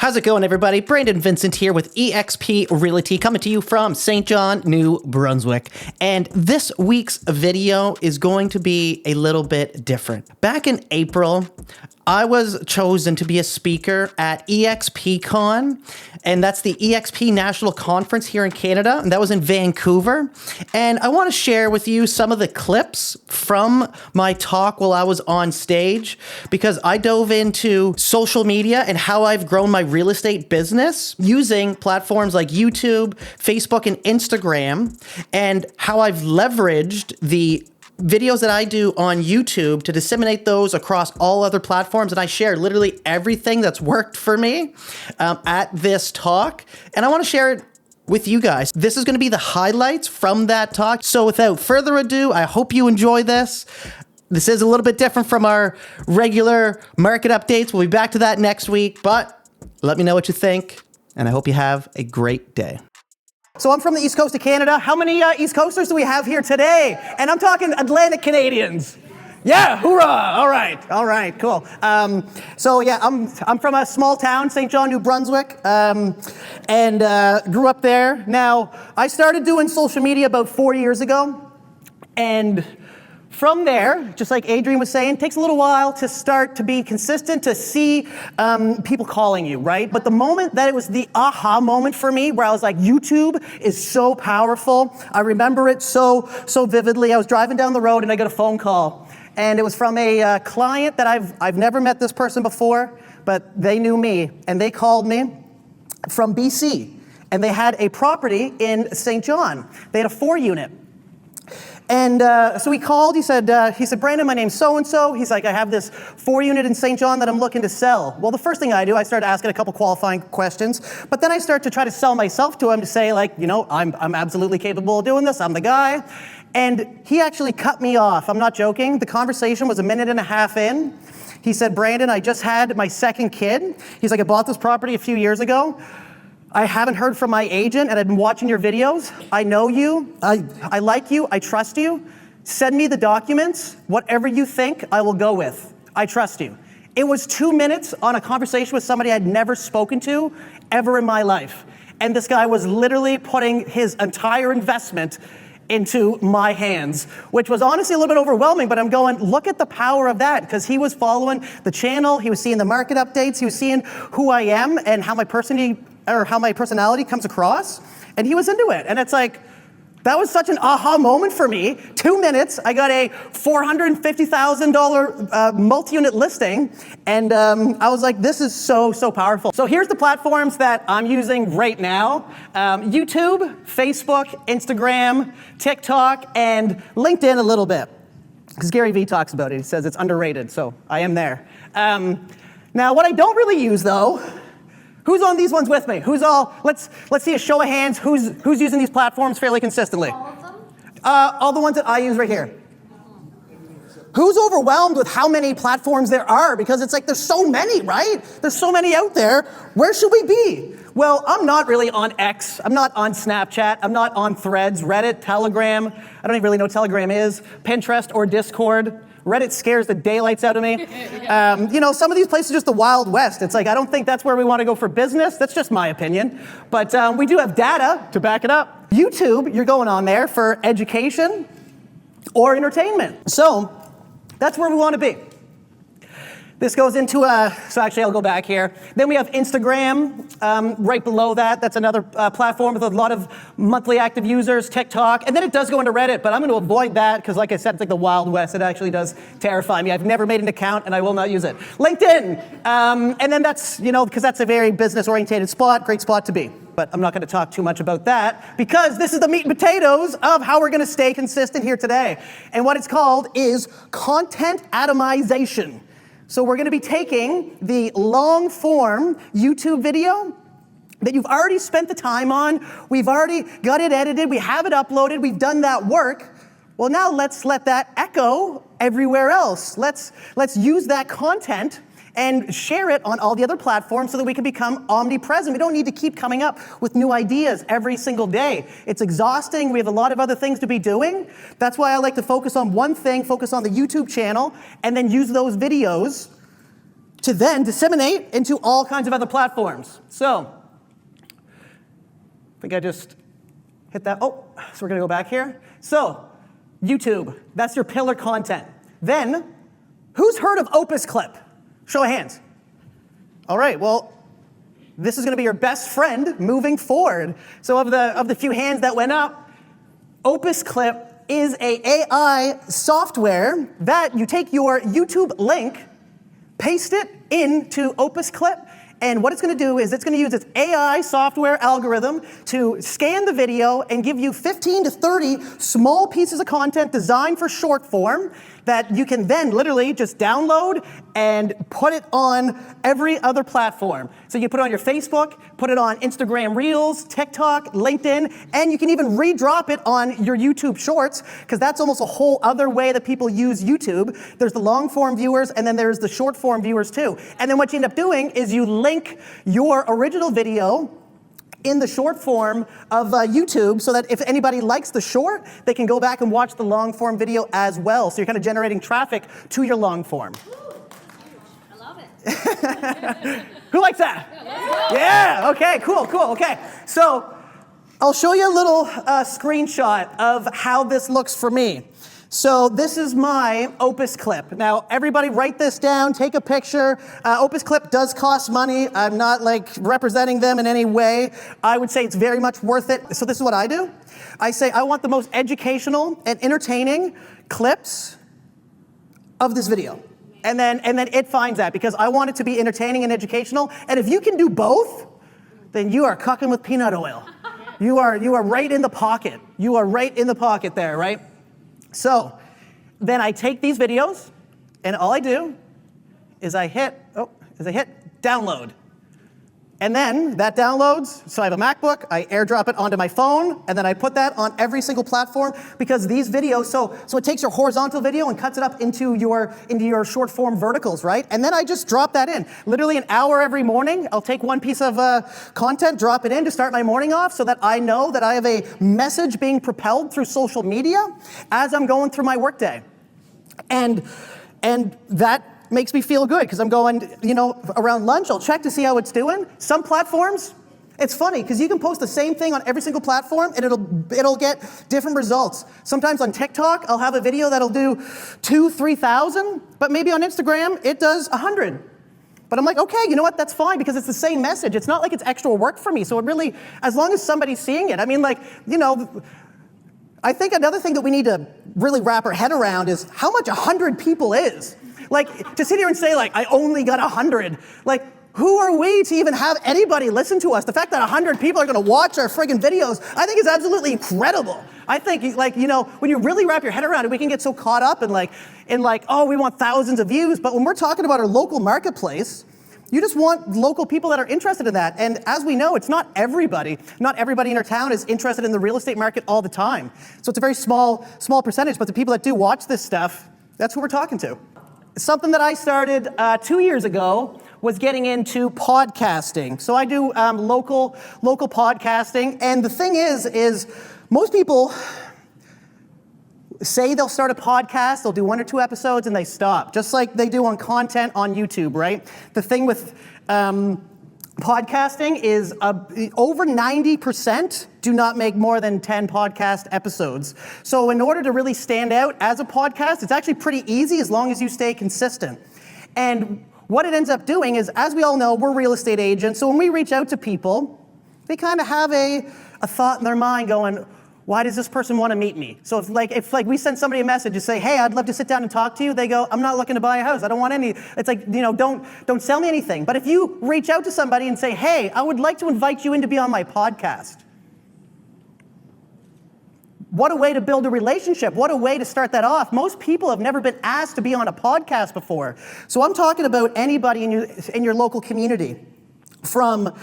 How's it going, everybody? Brandon Vincent here with eXp Realty, coming to you from St. John, New Brunswick. And this week's video is going to be a little bit different. Back in April, I was chosen to be a speaker at EXPCon, and that's the EXP National Conference here in Canada, and that was in Vancouver. And I want to share with you some of the clips from my talk while I was on stage, because I dove into social media and how I've grown my real estate business using platforms like YouTube, Facebook, and Instagram, and how I've leveraged the videos that I do on YouTube to disseminate those across all other platforms. And I share literally everything that's worked for me at this talk. And I want to share it with you guys. This is going to be the highlights from that talk. So without further ado, I hope you enjoy this. This is a little bit different from our regular market updates. We'll be back to that next week, but let me know what you think. And I hope you have a great day. So I'm from the East Coast of Canada. How many East Coasters do we have here today? And I'm talking Atlantic Canadians. Yeah, hoorah! All right, cool. So yeah, I'm from a small town, St. John, New Brunswick, and grew up there. Now, I started doing social media about 4 years ago, and from there, just like Adrian was saying, it takes a little while to start to be consistent, to see people calling you, right? But the moment that it was the aha moment for me, where I was like, YouTube is so powerful. I remember it so vividly. I was driving down the road and I got a phone call. And it was from a client that I've never met this person before, but they knew me. And they called me from BC. And they had a property in St. John. They had a 4-unit. And so he called, he said, Brandon, my name's so-and-so. He's like, I have this 4-unit in St. John that I'm looking to sell. Well, the first thing I do, I start asking a couple qualifying questions, but then I start to try to sell myself to him to say, like, you know, I'm absolutely capable of doing this. I'm the guy. And he actually cut me off. I'm not joking. The conversation was a minute and a half in. He said, Brandon, I just had my second kid. He's like, I bought this property a few years ago. I haven't heard from my agent, and I've been watching your videos. I know you, I like you, I trust you. Send me the documents. Whatever you think, I will go with. I trust you. It was 2 minutes on a conversation with somebody I'd never spoken to ever in my life. And this guy was literally putting his entire investment into my hands, which was honestly a little bit overwhelming, but I'm going, look at the power of that, because he was following the channel, he was seeing the market updates, he was seeing who I am and how my personality comes across, and he was into it. And it's like, that was such an aha moment for me. 2 minutes, I got a $450,000 multi-unit listing, and I was like, this is so powerful. So here's the platforms that I'm using right now. YouTube, Facebook, Instagram, TikTok, and LinkedIn a little bit. Because Gary Vee talks about it. He says it's underrated, so I am there. Now, what I don't really use, though, who's on these ones with me? Who's all, let's see a show of hands, who's using these platforms fairly consistently? All of them? All the ones that I use right here. Who's overwhelmed with how many platforms there are? Because it's like, there's so many, right? There's so many out there. Where should we be? Well, I'm not really on X. I'm not on Snapchat. I'm not on Threads, Reddit, Telegram. I don't even really know what Telegram is. Pinterest or Discord. Reddit scares the daylights out of me. You know, some of these places are just the Wild West. It's like, I don't think that's where we want to go for business. That's just my opinion. But we do have data to back it up. YouTube, you're going on there for education or entertainment. So that's where we want to be. This goes into so actually I'll go back here. Then we have Instagram right below that. That's another platform with a lot of monthly active users, TikTok, and then it does go into Reddit, but I'm going to avoid that because, like I said, it's like the Wild West. It actually does terrify me. I've never made an account and I will not use it. LinkedIn, and then that's, you know, because that's a very business-oriented spot, great spot to be. But I'm not going to talk too much about that because this is the meat and potatoes of how we're going to stay consistent here today. And what it's called is content atomization. So we're going to be taking the long form YouTube video that you've already spent the time on. We've already got it edited. We have it uploaded. We've done that work. Well, now let's let that echo everywhere else. Let's use that content and share it on all the other platforms so that we can become omnipresent. We don't need to keep coming up with new ideas every single day. It's exhausting. We have a lot of other things to be doing. That's why I like to focus on one thing, focus on the YouTube channel, and then use those videos to then disseminate into all kinds of other platforms. So, I think I just hit that. Oh, so we're going to go back here. So, YouTube, that's your pillar content. Then, who's heard of OpusClip? Show of hands. All right, well, this is going to be your best friend moving forward. So of the few hands that went up, OpusClip is a AI software that you take your YouTube link, paste it into OpusClip, and what it's going to do is it's going to use its AI software algorithm to scan the video and give you 15 to 30 small pieces of content designed for short form that you can then literally just download and put it on every other platform. So you put it on your Facebook, put it on Instagram Reels, TikTok, LinkedIn, and you can even redrop it on your YouTube Shorts, because that's almost a whole other way that people use YouTube. There's the long form viewers, and then there's the short form viewers too. And then what you end up doing is you link your original video in the short form of YouTube, so that if anybody likes the short, they can go back and watch the long form video as well. So you're kind of generating traffic to your long form. I love it. Who likes that? Yeah, okay, cool, okay. So I'll show you a little screenshot of how this looks for me. So this is my OpusClip. Now, everybody write this down, take a picture. OpusClip does cost money. I'm not like representing them in any way. I would say it's very much worth it. So this is what I do. I say I want the most educational and entertaining clips of this video. And then it finds that, because I want it to be entertaining and educational. And if you can do both, then you are cooking with peanut oil. You are right in the pocket. You are right in the pocket there, right? So then I take these videos, and all I do is I hit download. And then that downloads, so I have a MacBook, I airdrop it onto my phone, and then I put that on every single platform, because these videos, so it takes your horizontal video and cuts it up into your short form verticals, right? And then I just drop that in. Literally an hour every morning, I'll take one piece of content, drop it in to start my morning off, so that I know that I have a message being propelled through social media as I'm going through my workday. And that makes me feel good, because I'm going, around lunch, I'll check to see how it's doing. Some platforms, it's funny, because you can post the same thing on every single platform, and it'll get different results. Sometimes on TikTok, I'll have a video that'll do 2,000-3,000, but maybe on Instagram, it does 100. But I'm like, okay, you know what, that's fine, because it's the same message. It's not like it's extra work for me, so it really, as long as somebody's seeing it, I mean, I think another thing that we need to really wrap our head around is how much 100 people is. Like, to sit here and say, I only got 100, who are we to even have anybody listen to us? The fact that 100 people are gonna watch our friggin' videos, I think is absolutely incredible. I think, when you really wrap your head around it, we can get so caught up in oh, we want thousands of views, but when we're talking about our local marketplace, you just want local people that are interested in that. And as we know, it's not everybody. Not everybody in our town is interested in the real estate market all the time. So it's a very small percentage, but the people that do watch this stuff, that's who we're talking to. Something that I started 2 years ago was getting into podcasting. So I do local podcasting, and the thing is most people say they'll start a podcast, they'll do 1 or 2 episodes, and they stop, just like they do on content on YouTube, right? The thing with podcasting is over 90% do not make more than 10 podcast episodes. So in order to really stand out as a podcast, it's actually pretty easy as long as you stay consistent. And what it ends up doing is, as we all know, we're real estate agents, so when we reach out to people, they kind of have a thought in their mind going, why does this person want to meet me? So if we send somebody a message and say, hey, I'd love to sit down and talk to you, they go, I'm not looking to buy a house. I don't want any. It's like, don't sell me anything. But if you reach out to somebody and say, hey, I would like to invite you in to be on my podcast. What a way to build a relationship. What a way to start that off. Most people have never been asked to be on a podcast before. So I'm talking about anybody in your local community. From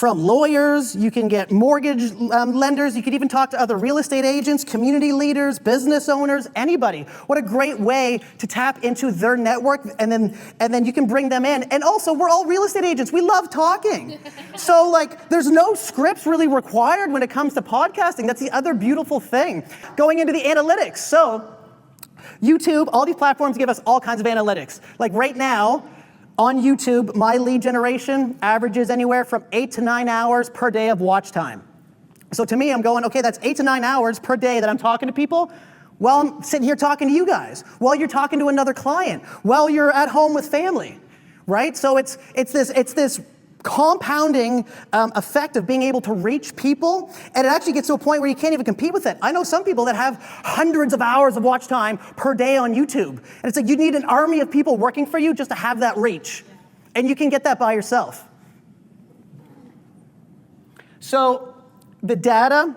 lawyers, you can get mortgage lenders, you could even talk to other real estate agents, community leaders, business owners, anybody. What a great way to tap into their network, and then you can bring them in. And also, we're all real estate agents. We love talking. So there's no scripts really required when it comes to podcasting. That's the other beautiful thing. Going into the analytics. So YouTube, all these platforms give us all kinds of analytics. Like right now, On YouTube, my lead generation averages anywhere from 8 to 9 hours per day of watch time. So to me, I'm going, okay, that's 8 to 9 hours per day that I'm talking to people while I'm sitting here talking to you guys, while you're talking to another client, while you're at home with family, right? So it's this compounding effect of being able to reach people, and it actually gets to a point where you can't even compete with it. I know some people that have hundreds of hours of watch time per day on YouTube, and it's like you need an army of people working for you just to have that reach, and you can get that by yourself. So the data,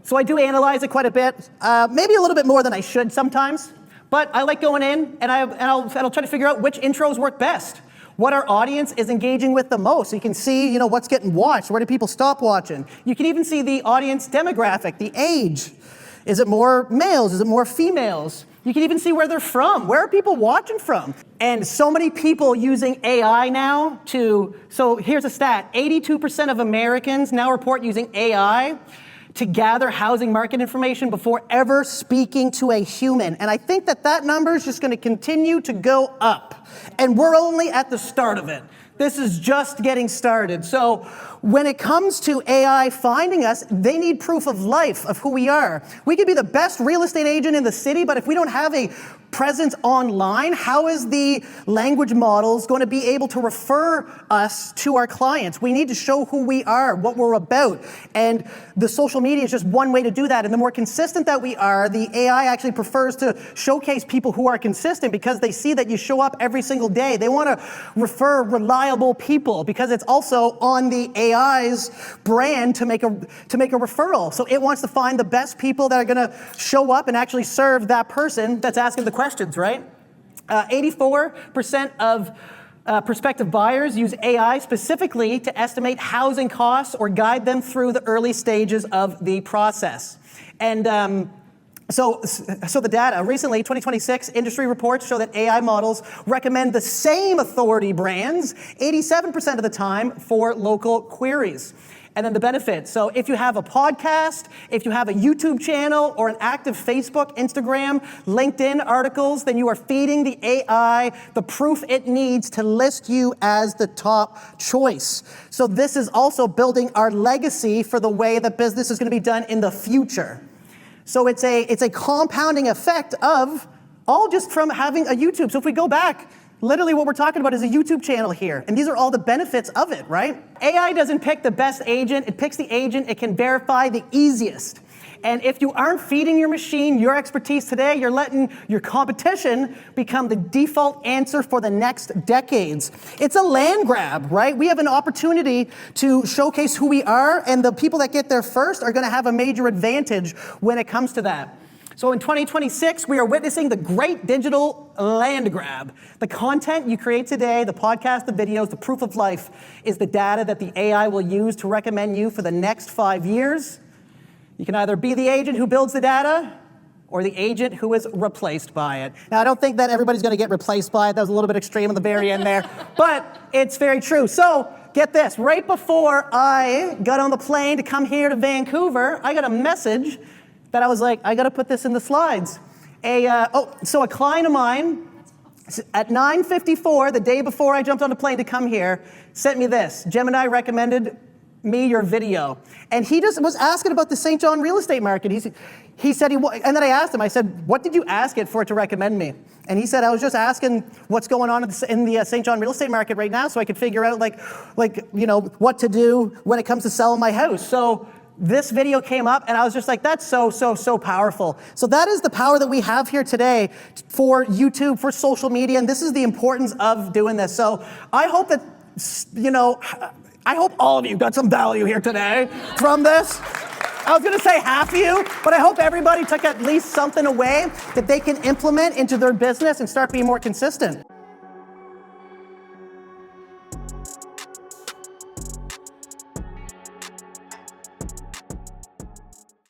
so I do analyze it quite a bit, maybe a little bit more than I should sometimes, but I like going in and I'll try to figure out which intros work best, what our audience is engaging with the most. So you can see, what's getting watched, where do people stop watching. You can even see the audience demographic, the age. Is it more males? Is it more females? You can even see where they're from. Where are people watching from? And so many people using AI now so here's a stat, 82% of Americans now report using AI to gather housing market information before ever speaking to a human. And I think that number is just gonna continue to go up. And we're only at the start of it. This is just getting started. So when it comes to AI finding us, they need proof of life of who we are. We could be the best real estate agent in the city, but if we don't have a presence online, how is the language models going to be able to refer us to our clients? We need to show who we are, what we're about. And the social media is just one way to do that. And the more consistent that we are, the AI actually prefers to showcase people who are consistent because they see that you show up every single day. They want to refer reliable people because it's also on the AI's brand to make a referral. So it wants to find the best people that are going to show up and actually serve that person that's asking the questions, right? 84% of prospective buyers use AI specifically to estimate housing costs or guide them through the early stages of the process. And so the data, recently, 2026 industry reports show that AI models recommend the same authority brands 87% of the time for local queries. And then the benefits. So if you have a podcast, if you have a YouTube channel or an active Facebook, Instagram, LinkedIn articles, then you are feeding the AI the proof it needs to list you as the top choice. So this is also building our legacy for the way that business is going to be done in the future. So it's a compounding effect of all just from having a YouTube. So if we go back, literally what we're talking about is a YouTube channel here, and these are all the benefits of it, right? AI doesn't pick the best agent, it picks the agent it can verify the easiest. And if you aren't feeding your machine your expertise today, you're letting your competition become the default answer for the next decades. It's a land grab, right? We have an opportunity to showcase who we are, and the people that get there first are gonna have a major advantage when it comes to that. So in 2026, we are witnessing the great digital land grab. The content you create today, the podcast, the videos, the proof of life, is the data that the AI will use to recommend you for the next 5 years. You can either be the agent who builds the data or the agent who is replaced by it. Now, I don't think that everybody's gonna get replaced by it. That was a little bit extreme at the very end there, but it's very true. So get this, right before I got on the plane to come here to Vancouver, I got a message that I was like, I gotta put this in the slides. So a client of mine, at 9:54, the day before I jumped on the plane to come here, sent me this. Gemini recommended me your video. And he just was asking about the St. John real estate market. He said, and then I asked him, I said, what did you ask it for it to recommend me? And he said, I was just asking what's going on in the St. John real estate market right now so I could figure out what to do when it comes to selling my house. So this video came up and I was just like, that's so powerful. So that is the power that we have here today for YouTube, for social media, and this is the importance of doing this. So I hope that, I hope all of you got some value here today from this. I was gonna say half of you, but I hope everybody took at least something away that they can implement into their business and start being more consistent.